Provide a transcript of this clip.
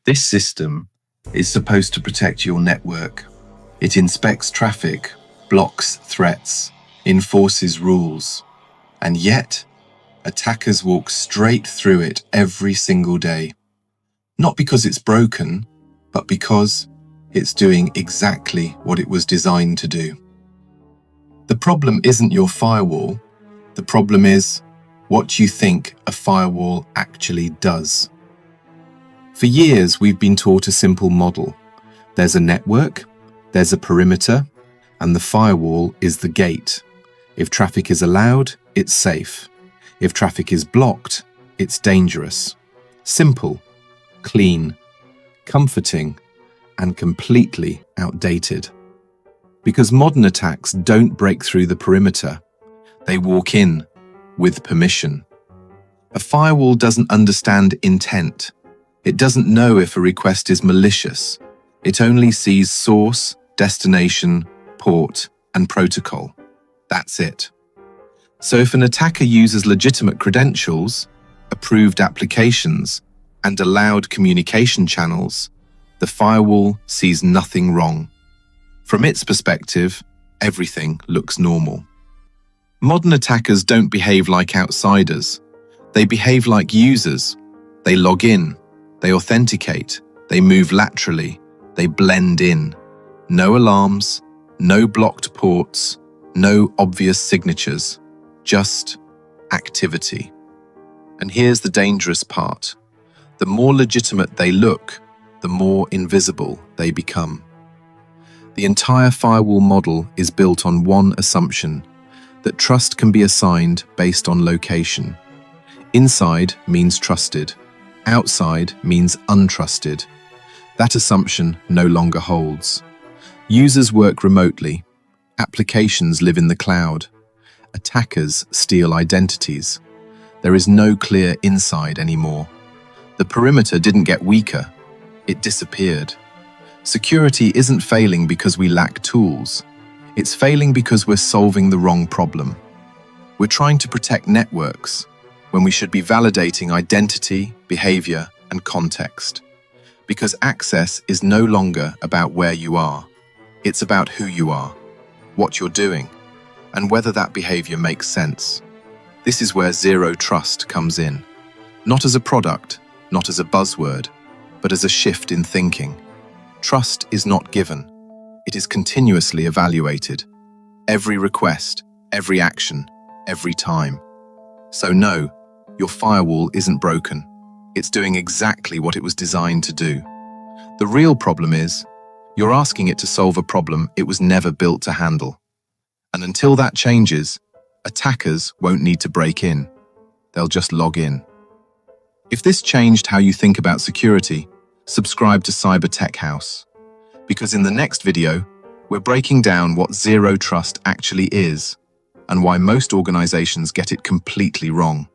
This system is supposed to protect your network. It inspects traffic, blocks threats, enforces rules, and yet attackers walk straight through it every single day. Not because it's broken, but because it's doing exactly what it was designed to do. The problem isn't your firewall. The problem is what you think a firewall actually does. For years, we've been taught a simple model. There's a network, there's a perimeter, and the firewall is the gate. If traffic is allowed, it's safe. If traffic is blocked, it's dangerous. Simple, clean, comforting, and completely outdated. Because modern attacks don't break through the perimeter. They walk in with permission. A firewall doesn't understand intent. It doesn't know if a request is malicious. It only sees source, destination, port, and protocol. That's it. So if an attacker uses legitimate credentials, approved applications, and allowed communication channels, the firewall sees nothing wrong. From its perspective, everything looks normal. Modern attackers don't behave like outsiders. They behave like users. They log in. They authenticate, they move laterally, they blend in. No alarms, no blocked ports, no obvious signatures, just activity. And here's the dangerous part. The more legitimate they look, the more invisible they become. The entire firewall model is built on one assumption, that trust can be assigned based on location. Inside means trusted. Outside means untrusted. That assumption no longer holds. Users work remotely. Applications live in the cloud. Attackers steal identities. There is no clear inside anymore. The perimeter didn't get weaker. It disappeared. Security isn't failing because we lack tools. It's failing because we're solving the wrong problem. We're trying to protect networks when we should be validating identity, behavior, and context. Because access is no longer about where you are. It's about who you are, what you're doing, and whether that behavior makes sense. This is where zero trust comes in. Not as a product, not as a buzzword, but as a shift in thinking. Trust is not given. It is continuously evaluated. Every request, every action, every time. So no, your firewall isn't broken. It's doing exactly what it was designed to do. The real problem is, you're asking it to solve a problem it was never built to handle. And until that changes, attackers won't need to break in. They'll just log in. If this changed how you think about security, subscribe to CyberTechHaus. Because in the next video, we're breaking down what zero trust actually is and why most organizations get it completely wrong.